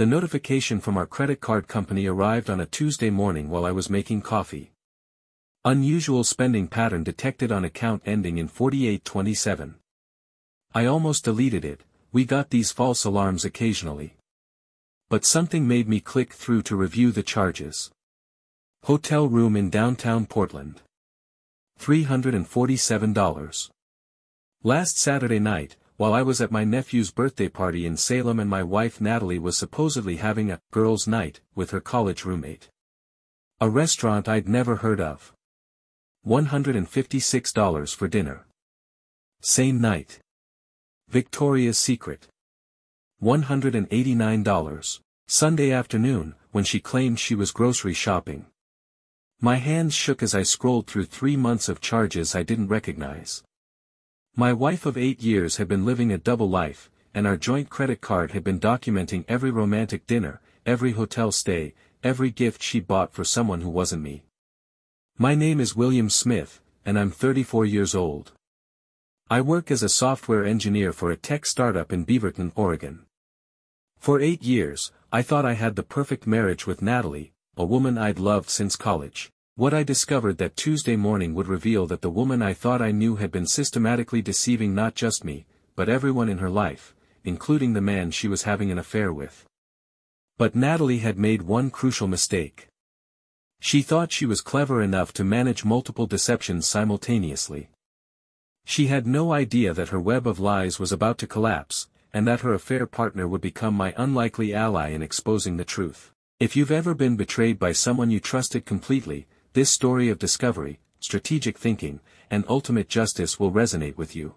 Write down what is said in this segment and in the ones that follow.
The notification from our credit card company arrived on a Tuesday morning while I was making coffee. Unusual spending pattern detected on account ending in 4827. I almost deleted it. We got these false alarms occasionally. But something made me click through to review the charges. Hotel room in downtown Portland. $347. Last Saturday night, while I was at my nephew's birthday party in Salem and my wife Natalie was supposedly having a girls' night with her college roommate. A restaurant I'd never heard of. $156 for dinner. Same night. Victoria's Secret. $189. Sunday afternoon, when she claimed she was grocery shopping. My hands shook as I scrolled through 3 months of charges I didn't recognize. My wife of 8 years had been living a double life, and our joint credit card had been documenting every romantic dinner, every hotel stay, every gift she bought for someone who wasn't me. My name is William Smith, and I'm 34 years old. I work as a software engineer for a tech startup in Beaverton, Oregon. For 8 years, I thought I had the perfect marriage with Natalie, a woman I'd loved since college. What I discovered that Tuesday morning would reveal that the woman I thought I knew had been systematically deceiving not just me, but everyone in her life, including the man she was having an affair with. But Natalie had made one crucial mistake. She thought she was clever enough to manage multiple deceptions simultaneously. She had no idea that her web of lies was about to collapse, and that her affair partner would become my unlikely ally in exposing the truth. If you've ever been betrayed by someone you trusted completely, this story of discovery, strategic thinking, and ultimate justice will resonate with you.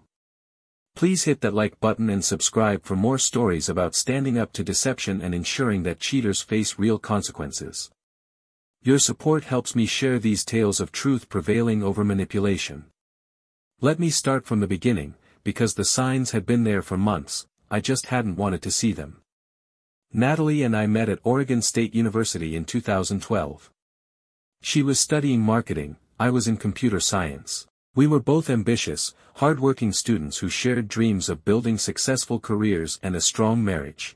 Please hit that like button and subscribe for more stories about standing up to deception and ensuring that cheaters face real consequences. Your support helps me share these tales of truth prevailing over manipulation. Let me start from the beginning, because the signs had been there for months, I just hadn't wanted to see them. Natalie and I met at Oregon State University in 2012. She was studying marketing, I was in computer science. We were both ambitious, hard-working students who shared dreams of building successful careers and a strong marriage.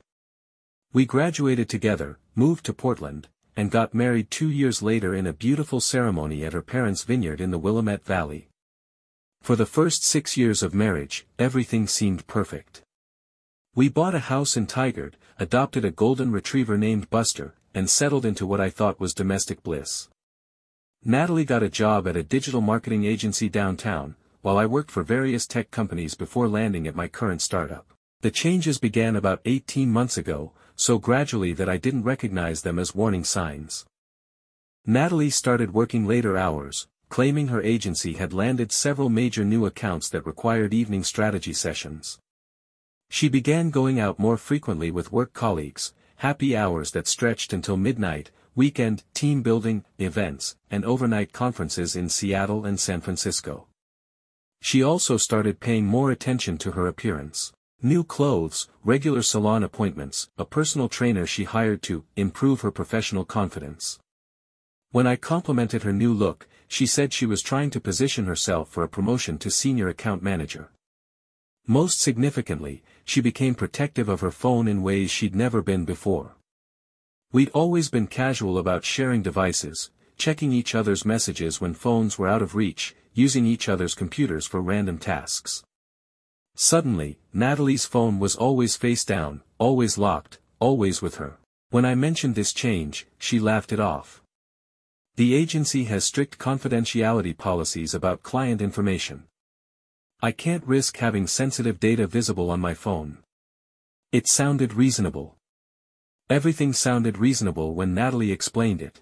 We graduated together, moved to Portland, and got married 2 years later in a beautiful ceremony at her parents' vineyard in the Willamette Valley. For the first 6 years of marriage, everything seemed perfect. We bought a house in Tigard, adopted a golden retriever named Buster, and settled into what I thought was domestic bliss. Natalie got a job at a digital marketing agency downtown, while I worked for various tech companies before landing at my current startup. The changes began about 18 months ago, so gradually that I didn't recognize them as warning signs. Natalie started working later hours, claiming her agency had landed several major new accounts that required evening strategy sessions. She began going out more frequently with work colleagues, happy hours that stretched until midnight, weekend, team building, events, and overnight conferences in Seattle and San Francisco. She also started paying more attention to her appearance. New clothes, regular salon appointments, a personal trainer she hired to improve her professional confidence. When I complimented her new look, she said she was trying to position herself for a promotion to senior account manager. Most significantly, she became protective of her phone in ways she'd never been before. We'd always been casual about sharing devices, checking each other's messages when phones were out of reach, using each other's computers for random tasks. Suddenly, Natalie's phone was always face down, always locked, always with her. When I mentioned this change, she laughed it off. The agency has strict confidentiality policies about client information. I can't risk having sensitive data visible on my phone. It sounded reasonable. Everything sounded reasonable when Natalie explained it.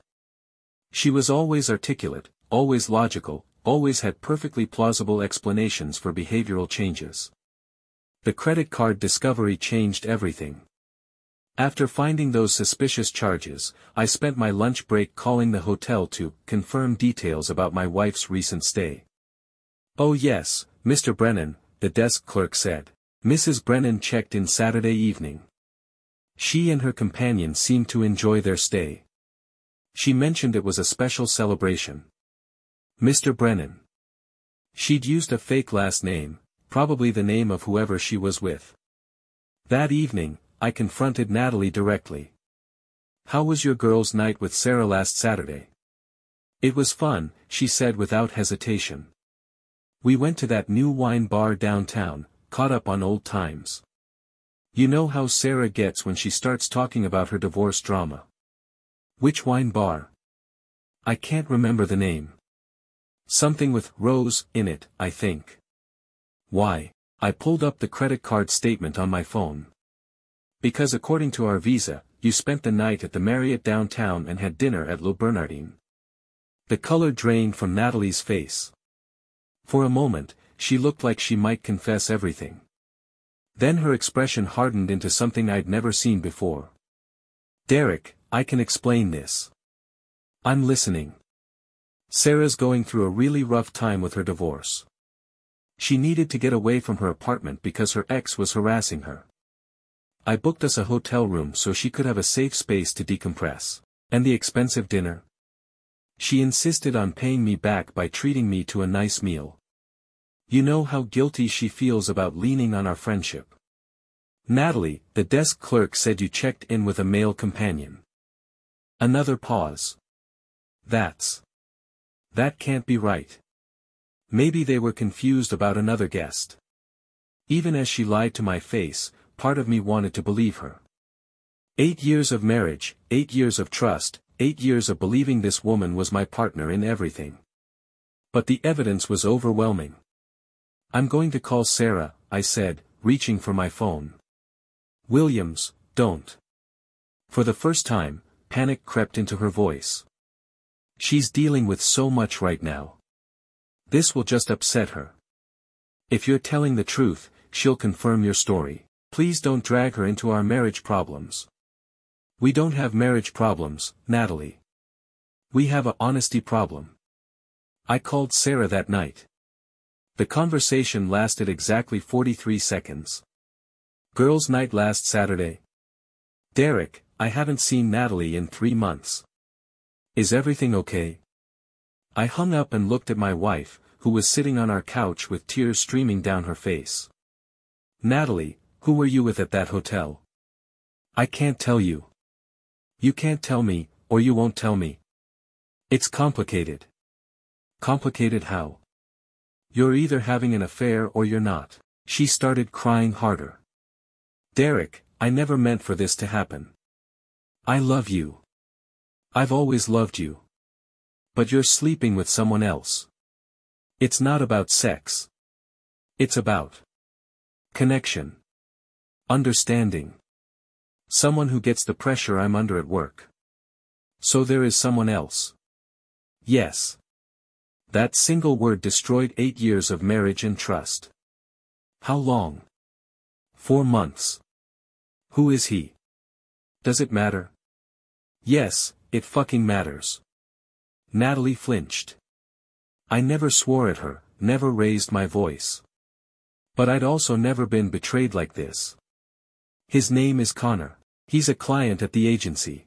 She was always articulate, always logical, always had perfectly plausible explanations for behavioral changes. The credit card discovery changed everything. After finding those suspicious charges, I spent my lunch break calling the hotel to confirm details about my wife's recent stay. "Oh yes, Mr. Brennan," the desk clerk said. Mrs. Brennan checked in Saturday evening. She and her companion seemed to enjoy their stay. She mentioned it was a special celebration. Mr. Brennan. She'd used a fake last name, probably the name of whoever she was with. That evening, I confronted Natalie directly. How was your girls' night with Sarah last Saturday? It was fun, she said without hesitation. We went to that new wine bar downtown, caught up on old times. You know how Sarah gets when she starts talking about her divorce drama. Which wine bar? I can't remember the name. Something with Rose in it, I think. Why? I pulled up the credit card statement on my phone. Because according to our visa, you spent the night at the Marriott downtown and had dinner at Le Bernardin. The color drained from Natalie's face. For a moment, she looked like she might confess everything. Then her expression hardened into something I'd never seen before. Derek, I can explain this. I'm listening. Sarah's going through a really rough time with her divorce. She needed to get away from her apartment because her ex was harassing her. I booked us a hotel room so she could have a safe space to decompress. And the expensive dinner? She insisted on paying me back by treating me to a nice meal. You know how guilty she feels about leaning on our friendship. Natalie, the desk clerk said you checked in with a male companion. Another pause. That can't be right. Maybe they were confused about another guest. Even as she lied to my face, part of me wanted to believe her. 8 years of marriage, 8 years of trust, 8 years of believing this woman was my partner in everything. But the evidence was overwhelming. I'm going to call Sarah, I said, reaching for my phone. Williams, don't. For the first time, panic crept into her voice. She's dealing with so much right now. This will just upset her. If you're telling the truth, she'll confirm your story. Please don't drag her into our marriage problems. We don't have marriage problems, Natalie. We have a honesty problem. I called Sarah that night. The conversation lasted exactly 43 seconds. Girls' night last Saturday. Derek, I haven't seen Natalie in 3 months. Is everything okay? I hung up and looked at my wife, who was sitting on our couch with tears streaming down her face. Natalie, who were you with at that hotel? I can't tell you. You can't tell me, or you won't tell me. It's complicated. Complicated how? You're either having an affair or you're not. She started crying harder. Derek, I never meant for this to happen. I love you. I've always loved you. But you're sleeping with someone else. It's not about sex. It's about connection. Understanding. Someone who gets the pressure I'm under at work. So there is someone else. Yes. That single word destroyed 8 years of marriage and trust. How long? 4 months. Who is he? Does it matter? Yes, it fucking matters. Natalie flinched. I never swore at her, never raised my voice. But I'd also never been betrayed like this. His name is Connor. He's a client at the agency.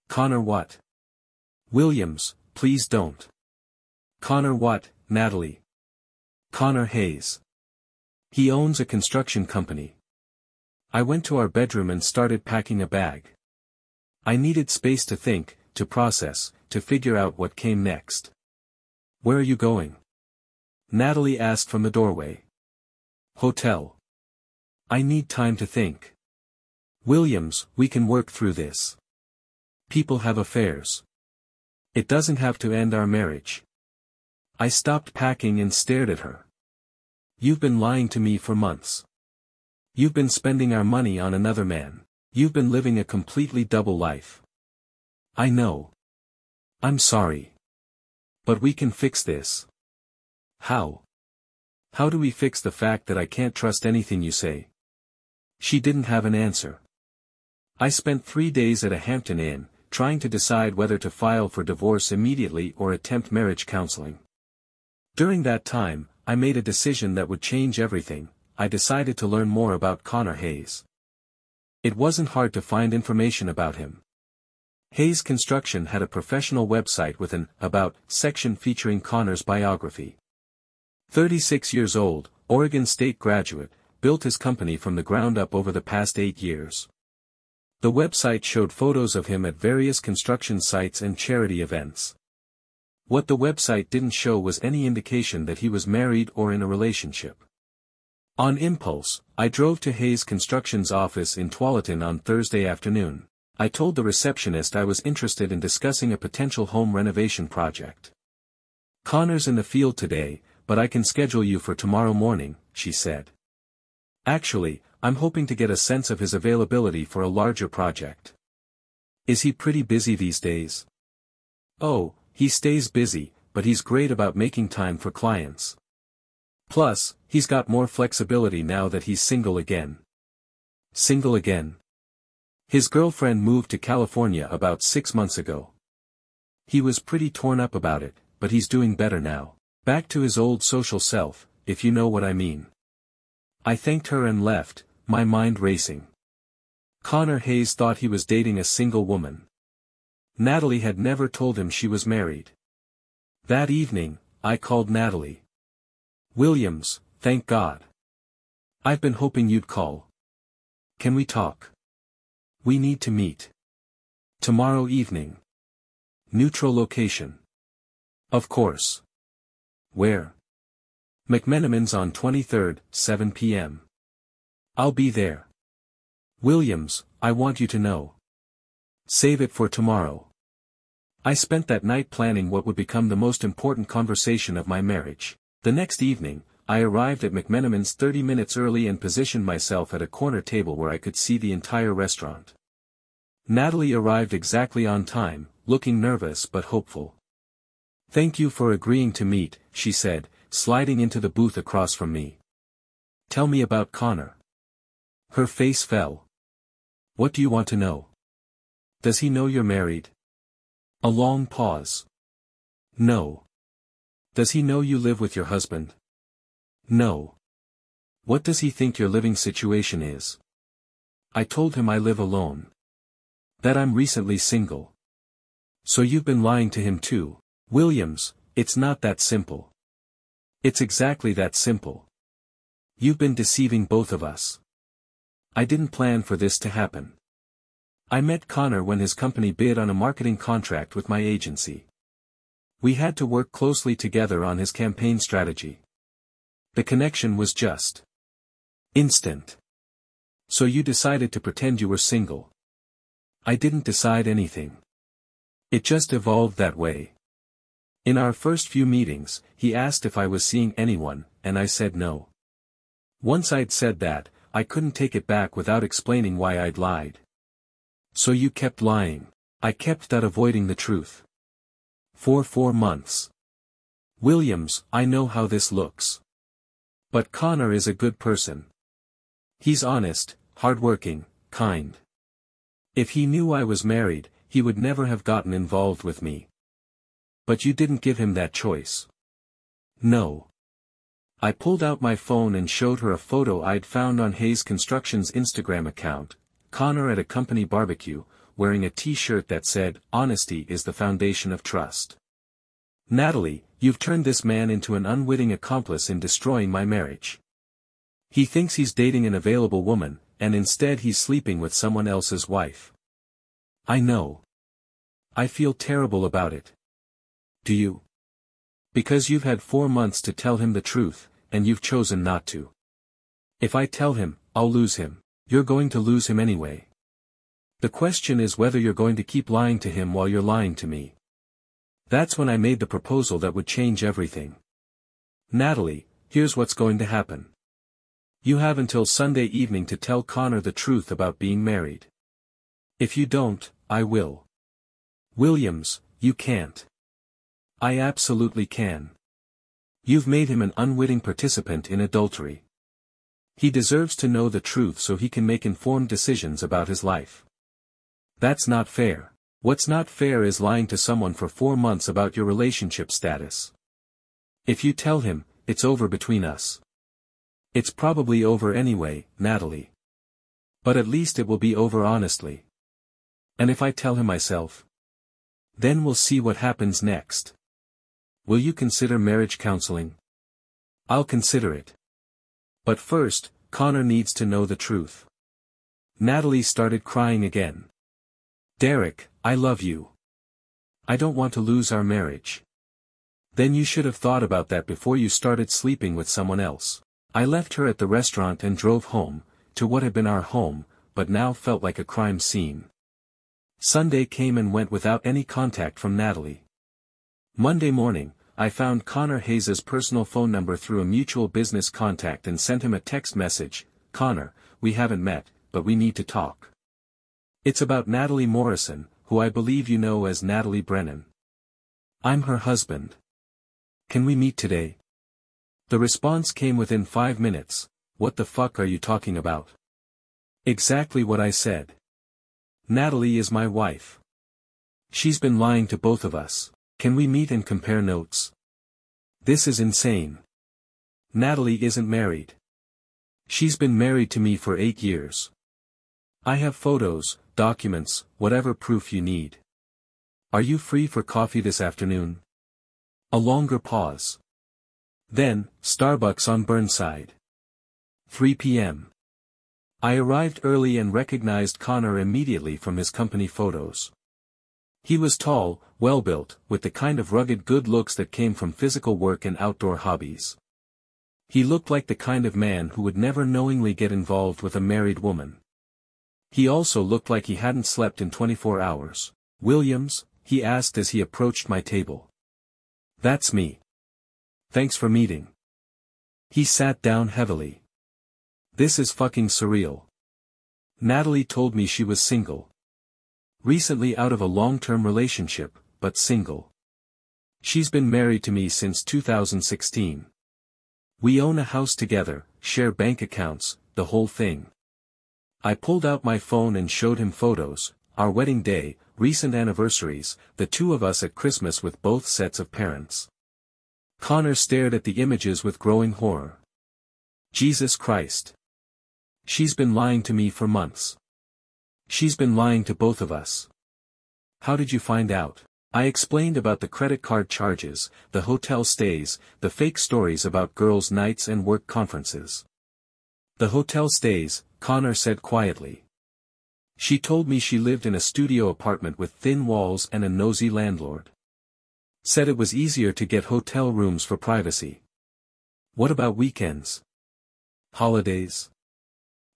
Connor what? Williams, please don't. Connor what, Natalie? Connor Hayes. He owns a construction company. I went to our bedroom and started packing a bag. I needed space to think, to process, to figure out what came next. Where are you going? Natalie asked from the doorway. Hotel. I need time to think. Williams, we can work through this. People have affairs. It doesn't have to end our marriage. I stopped packing and stared at her. You've been lying to me for months. You've been spending our money on another man. You've been living a completely double life. I know. I'm sorry. But we can fix this. How? How do we fix the fact that I can't trust anything you say? She didn't have an answer. I spent 3 days at a Hampton Inn, trying to decide whether to file for divorce immediately or attempt marriage counseling. During that time, I made a decision that would change everything. I decided to learn more about Connor Hayes. It wasn't hard to find information about him. Hayes Construction had a professional website with an About section featuring Connor's biography. 36 years old, Oregon State graduate, built his company from the ground up over the past 8 years. The website showed photos of him at various construction sites and charity events. What the website didn't show was any indication that he was married or in a relationship. On impulse, I drove to Hayes Construction's office in Tualatin on Thursday afternoon. I told the receptionist I was interested in discussing a potential home renovation project. "Connor's in the field today, but I can schedule you for tomorrow morning," she said. "Actually, I'm hoping to get a sense of his availability for a larger project." "Is he pretty busy these days?" "Oh, he stays busy, but he's great about making time for clients. Plus, he's got more flexibility now that he's single again." "Single again?" "His girlfriend moved to California about 6 months ago. He was pretty torn up about it, but he's doing better now. Back to his old social self, if you know what I mean." I thanked her and left, my mind racing. Connor Hayes thought he was dating a single woman. Natalie had never told him she was married. That evening, I called Natalie. "Williams, thank God. I've been hoping you'd call. Can we talk? We need to meet. Tomorrow evening. Neutral location." "Of course. Where?" "McMenamin's on 23rd, 7 p.m. I'll be there." "Williams, I want you to know. Save it for tomorrow." I spent that night planning what would become the most important conversation of my marriage. The next evening, I arrived at McMenamin's 30 minutes early and positioned myself at a corner table where I could see the entire restaurant. Natalie arrived exactly on time, looking nervous but hopeful. "Thank you for agreeing to meet," she said, sliding into the booth across from me. "Tell me about Connor." Her face fell. "What do you want to know? Does he know you're married?" A long pause. "No." "Does he know you live with your husband?" "No." "What does he think your living situation is?" I told him I live alone. That I'm recently single. "So you've been lying to him too?" "Williams, it's not that simple." "It's exactly that simple. You've been deceiving both of us. I didn't plan for this to happen. I met Connor when his company bid on a marketing contract with my agency. We had to work closely together on his campaign strategy. The connection was just instant. So you decided to pretend you were single." "I didn't decide anything. It just evolved that way. In our first few meetings, he asked if I was seeing anyone, and I said no. Once I'd said that, I couldn't take it back without explaining why I'd lied." "So you kept lying." "I kept avoiding the truth. For 4 months. Williams, I know how this looks. But Connor is a good person. He's honest, hardworking, kind. If he knew I was married, he would never have gotten involved with me. But you didn't give him that choice." "No." I pulled out my phone and showed her a photo I'd found on Hayes Construction's Instagram account, Connor at a company barbecue, wearing a t-shirt that said, "Honesty is the foundation of trust." "Natalie, you've turned this man into an unwitting accomplice in destroying my marriage. He thinks he's dating an available woman, and instead he's sleeping with someone else's wife." "I know. I feel terrible about it." "Do you?" "Because you've had 4 months to tell him the truth, and you've chosen not to. If I tell him, I'll lose him. You're going to lose him anyway. The question is whether you're going to keep lying to him while you're lying to me." That's when I made the proposal that would change everything. "Natalie, here's what's going to happen. You have until Sunday evening to tell Connor the truth about being married. If you don't, I will." "Williams, you can't." "I absolutely can. You've made him an unwitting participant in adultery. He deserves to know the truth so he can make informed decisions about his life. That's not fair. What's not fair is lying to someone for 4 months about your relationship status. If you tell him, it's over between us. It's probably over anyway, Natalie. But at least it will be over honestly. And if I tell him myself? Then we'll see what happens next. Will you consider marriage counseling?" "I'll consider it. But first, Connor needs to know the truth." Natalie started crying again. Derek, I love you. I don't want to lose our marriage. Then you should have thought about that before you started sleeping with someone else. I left her at the restaurant and drove home, to what had been our home, but now felt like a crime scene. Sunday came and went without any contact from Natalie. Monday morning, I found Connor Hayes' personal phone number through a mutual business contact and sent him a text message. Connor, we haven't met, but we need to talk. It's about Natalie Morrison, who I believe you know as Natalie Brennan. I'm her husband. Can we meet today? The response came within 5 minutes. What the fuck are you talking about? Exactly what I said. Natalie is my wife. She's been lying to both of us. Can we meet and compare notes? This is insane. Natalie isn't married. She's been married to me for 8 years. I have photos, documents, whatever proof you need. Are you free for coffee this afternoon? A longer pause. Then, Starbucks on Burnside. 3 p.m. I arrived early and recognized Connor immediately from his company photos. He was tall, well-built, with the kind of rugged good looks that came from physical work and outdoor hobbies. He looked like the kind of man who would never knowingly get involved with a married woman. He also looked like he hadn't slept in 24 hours. Williams, he asked as he approached my table. That's me. Thanks for meeting. He sat down heavily. This is fucking surreal. Natalie told me she was single. Recently out of a long-term relationship, but single. She's been married to me since 2016. We own a house together, share bank accounts, the whole thing. I pulled out my phone and showed him photos, our wedding day, recent anniversaries, the two of us at Christmas with both sets of parents. Connor stared at the images with growing horror. Jesus Christ. She's been lying to me for months. She's been lying to both of us. How did you find out? I explained about the credit card charges, the hotel stays, the fake stories about girls' nights and work conferences. The hotel stays, Connor said quietly. She told me she lived in a studio apartment with thin walls and a nosy landlord. Said it was easier to get hotel rooms for privacy. What about weekends? Holidays?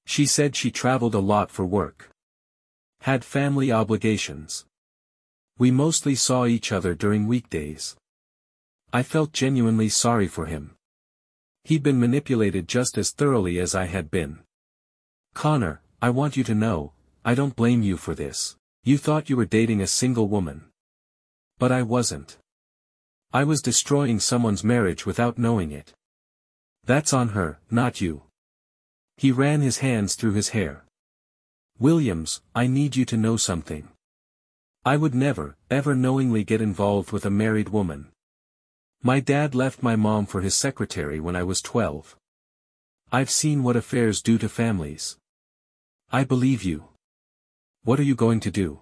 She said she traveled a lot for work. Had family obligations. We mostly saw each other during weekdays. I felt genuinely sorry for him. He'd been manipulated just as thoroughly as I had been. Connor, I want you to know, I don't blame you for this. You thought you were dating a single woman. But I wasn't. I was destroying someone's marriage without knowing it. That's on her, not you. He ran his hands through his hair. Williams, I need you to know something. I would never, ever knowingly get involved with a married woman. My dad left my mom for his secretary when I was 12. I've seen what affairs do to families. I believe you. What are you going to do?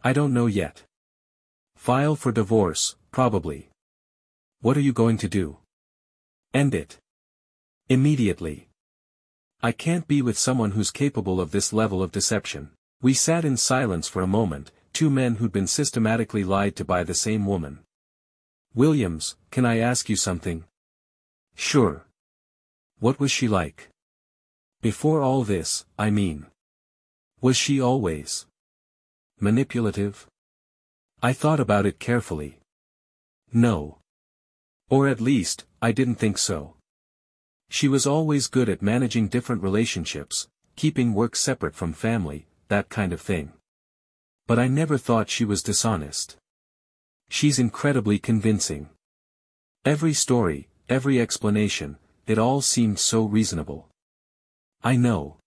I don't know yet. File for divorce, probably. What are you going to do? End it. Immediately. I can't be with someone who's capable of this level of deception. We sat in silence for a moment, two men who'd been systematically lied to by the same woman. Williams, can I ask you something? Sure. What was she like? Before all this, I mean. Was she always manipulative? I thought about it carefully. No. Or at least, I didn't think so. She was always good at managing different relationships, keeping work separate from family, that kind of thing. But I never thought she was dishonest. She's incredibly convincing. Every story, every explanation, it all seemed so reasonable. I know.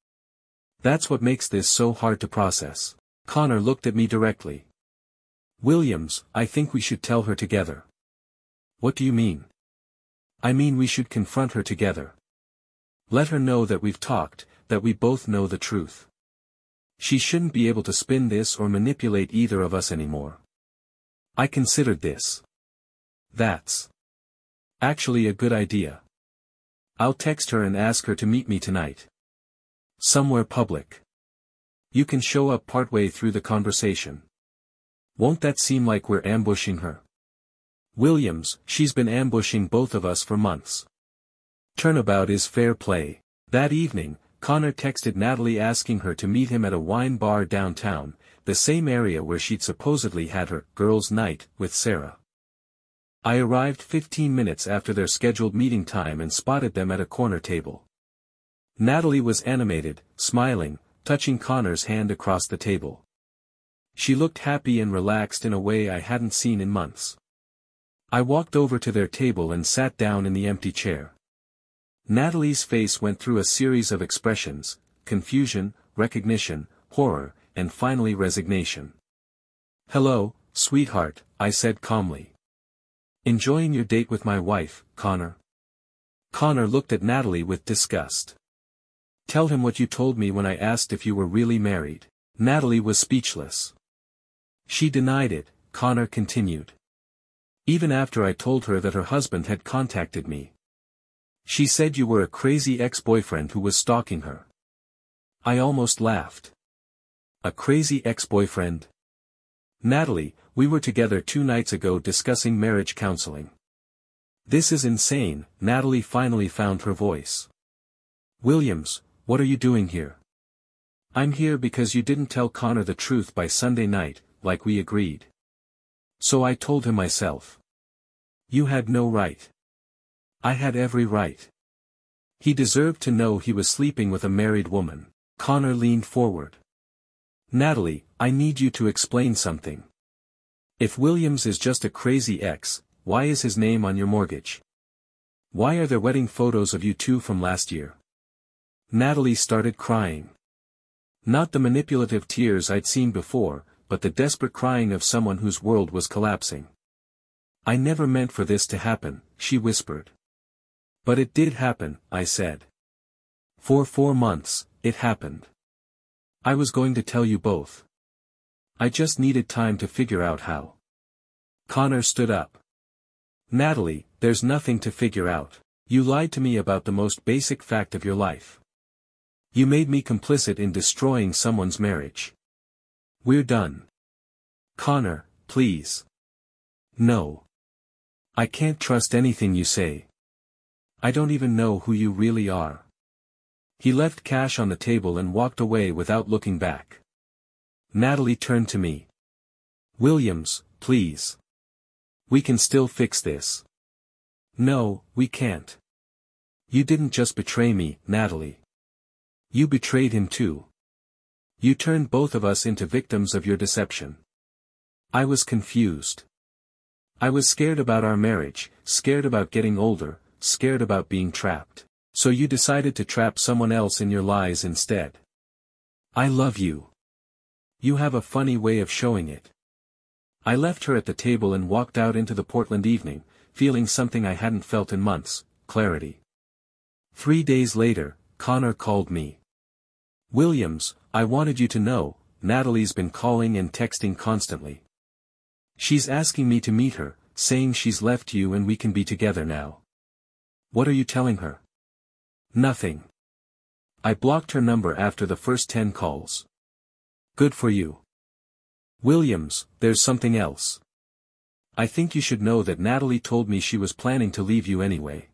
That's what makes this so hard to process. Connor looked at me directly. Williams, I think we should tell her together. What do you mean? I mean we should confront her together. Let her know that we've talked, that we both know the truth. She shouldn't be able to spin this or manipulate either of us anymore. I considered this. That's actually a good idea. I'll text her and ask her to meet me tonight. Somewhere public. You can show up partway through the conversation. Won't that seem like we're ambushing her? Williams, she's been ambushing both of us for months. Turnabout is fair play. That evening, Connor texted Natalie asking her to meet him at a wine bar downtown, the same area where she'd supposedly had her girls' night with Sarah. I arrived 15 minutes after their scheduled meeting time and spotted them at a corner table. Natalie was animated, smiling, touching Connor's hand across the table. She looked happy and relaxed in a way I hadn't seen in months. I walked over to their table and sat down in the empty chair. Natalie's face went through a series of expressions: confusion, recognition, horror, and finally resignation. "Hello, sweetheart," I said calmly. "Enjoying your date with my wife, Connor?" Connor looked at Natalie with disgust. "Tell him what you told me when I asked if you were really married." Natalie was speechless. "She denied it," Connor continued. "Even after I told her that her husband had contacted me. She said you were a crazy ex-boyfriend who was stalking her." I almost laughed. "A crazy ex-boyfriend?" "Natalie, we were together 2 nights ago discussing marriage counseling." "This is insane," Natalie finally found her voice. "Williams, what are you doing here?" "I'm here because you didn't tell Connor the truth by Sunday night, like we agreed. So I told him myself." "You had no right." "I had every right. He deserved to know he was sleeping with a married woman." Connor leaned forward. "Natalie, I need you to explain something. If Williams is just a crazy ex, why is his name on your mortgage? Why are there wedding photos of you two from last year?" Natalie started crying. Not the manipulative tears I'd seen before, but the desperate crying of someone whose world was collapsing. "I never meant for this to happen," she whispered. "But it did happen," I said. "For 4 months, it happened. I was going to tell you both. I just needed time to figure out how." Connor stood up. "Natalie, there's nothing to figure out. You lied to me about the most basic fact of your life. You made me complicit in destroying someone's marriage. We're done." "Connor, please." "No. I can't trust anything you say. I don't even know who you really are." He left cash on the table and walked away without looking back. Natalie turned to me. "Williams, please. We can still fix this." "No, we can't. You didn't just betray me, Natalie. You betrayed him too. You turned both of us into victims of your deception." I was confused. I was scared about our marriage, scared about getting older, scared about being trapped. "So you decided to trap someone else in your lies instead. I love you. You have a funny way of showing it." I left her at the table and walked out into the Portland evening, feeling something I hadn't felt in months: clarity. 3 days later, Connor called me. "Williams, I wanted you to know, Natalie's been calling and texting constantly. She's asking me to meet her, saying she's left you and we can be together now." "What are you telling her?" "Nothing. I blocked her number after the first 10 calls." "Good for you." "Williams, there's something else. I think you should know that Natalie told me she was planning to leave you anyway.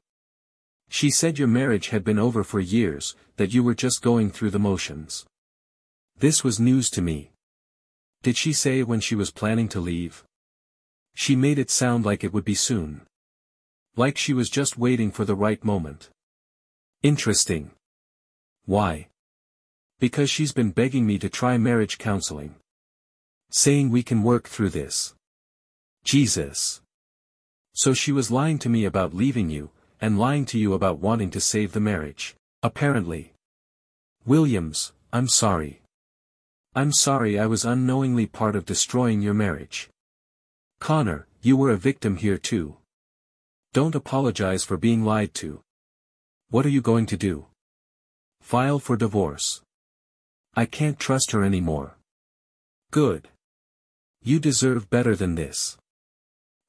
She said your marriage had been over for years, that you were just going through the motions." This was news to me. "Did she say when she was planning to leave?" "She made it sound like it would be soon. Like she was just waiting for the right moment." "Interesting. Why?" "Because she's been begging me to try marriage counseling. Saying we can work through this." Jesus. So she was lying to me about leaving you, and lying to you about wanting to save the marriage. Apparently. "Williams, I'm sorry. I'm sorry I was unknowingly part of destroying your marriage. Connor, you were a victim here too. Don't apologize for being lied to." "What are you going to do?" "File for divorce. I can't trust her anymore." "Good. You deserve better than this."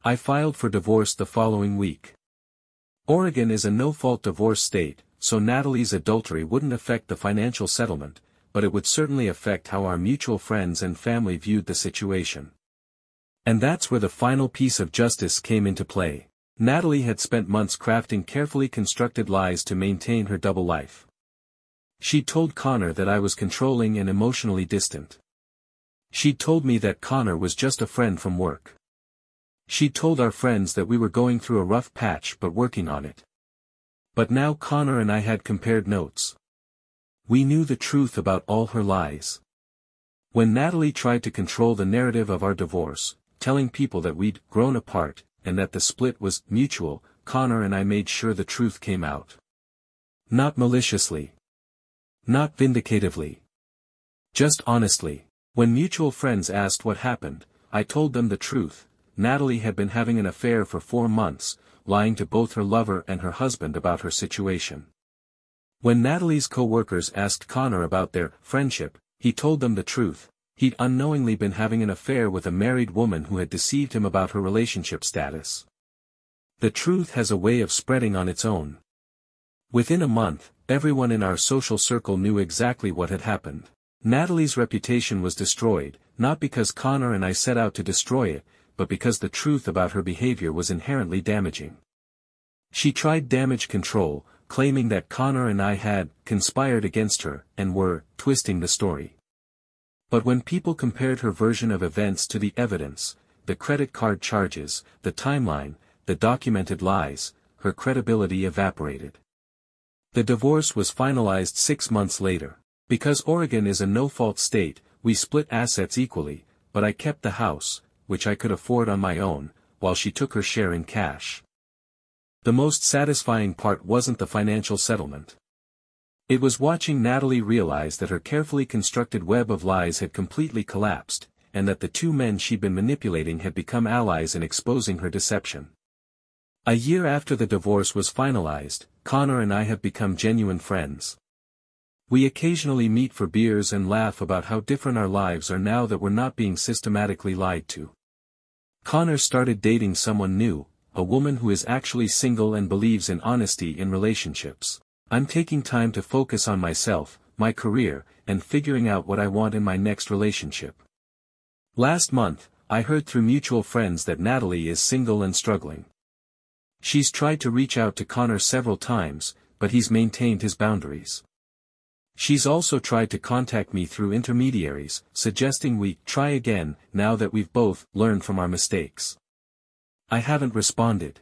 I filed for divorce the following week. Oregon is a no-fault divorce state, so Natalie's adultery wouldn't affect the financial settlement, but it would certainly affect how our mutual friends and family viewed the situation. And that's where the final piece of justice came into play. Natalie had spent months crafting carefully constructed lies to maintain her double life. She'd told Connor that I was controlling and emotionally distant. She'd told me that Connor was just a friend from work. She'd told our friends that we were going through a rough patch but working on it. But now Connor and I had compared notes. We knew the truth about all her lies. When Natalie tried to control the narrative of our divorce, telling people that we'd grown apart, and that the split was mutual, Connor and I made sure the truth came out. Not maliciously. Not vindicatively. Just honestly. When mutual friends asked what happened, I told them the truth. Natalie had been having an affair for 4 months, lying to both her lover and her husband about her situation. When Natalie's co-workers asked Connor about their friendship, he told them the truth. He'd unknowingly been having an affair with a married woman who had deceived him about her relationship status. The truth has a way of spreading on its own. Within a month, everyone in our social circle knew exactly what had happened. Natalie's reputation was destroyed, not because Connor and I set out to destroy it, but because the truth about her behavior was inherently damaging. She tried damage control, claiming that Connor and I had conspired against her and were twisting the story. But when people compared her version of events to the evidence, the credit card charges, the timeline, the documented lies, her credibility evaporated. The divorce was finalized 6 months later. Because Oregon is a no-fault state, we split assets equally, but I kept the house, which I could afford on my own, while she took her share in cash. The most satisfying part wasn't the financial settlement. It was watching Natalie realize that her carefully constructed web of lies had completely collapsed, and that the 2 men she'd been manipulating had become allies in exposing her deception. A year after the divorce was finalized, Connor and I have become genuine friends. We occasionally meet for beers and laugh about how different our lives are now that we're not being systematically lied to. Connor started dating someone new, a woman who is actually single and believes in honesty in relationships. I'm taking time to focus on myself, my career, and figuring out what I want in my next relationship. Last month, I heard through mutual friends that Natalie is single and struggling. She's tried to reach out to Connor several times, but he's maintained his boundaries. She's also tried to contact me through intermediaries, suggesting we try again now that we've both learned from our mistakes. I haven't responded.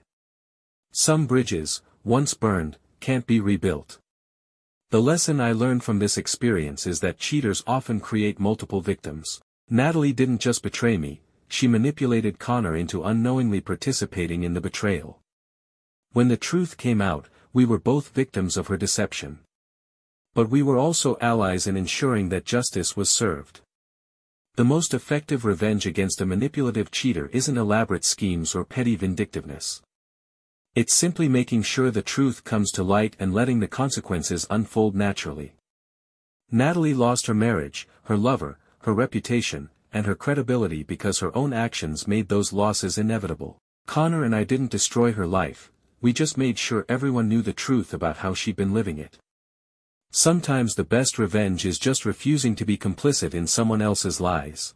Some bridges, once burned, can't be rebuilt. The lesson I learned from this experience is that cheaters often create multiple victims. Natalie didn't just betray me, she manipulated Connor into unknowingly participating in the betrayal. When the truth came out, we were both victims of her deception. But we were also allies in ensuring that justice was served. The most effective revenge against a manipulative cheater isn't elaborate schemes or petty vindictiveness. It's simply making sure the truth comes to light and letting the consequences unfold naturally. Natalie lost her marriage, her lover, her reputation, and her credibility because her own actions made those losses inevitable. Connor and I didn't destroy her life, we just made sure everyone knew the truth about how she'd been living it. Sometimes the best revenge is just refusing to be complicit in someone else's lies.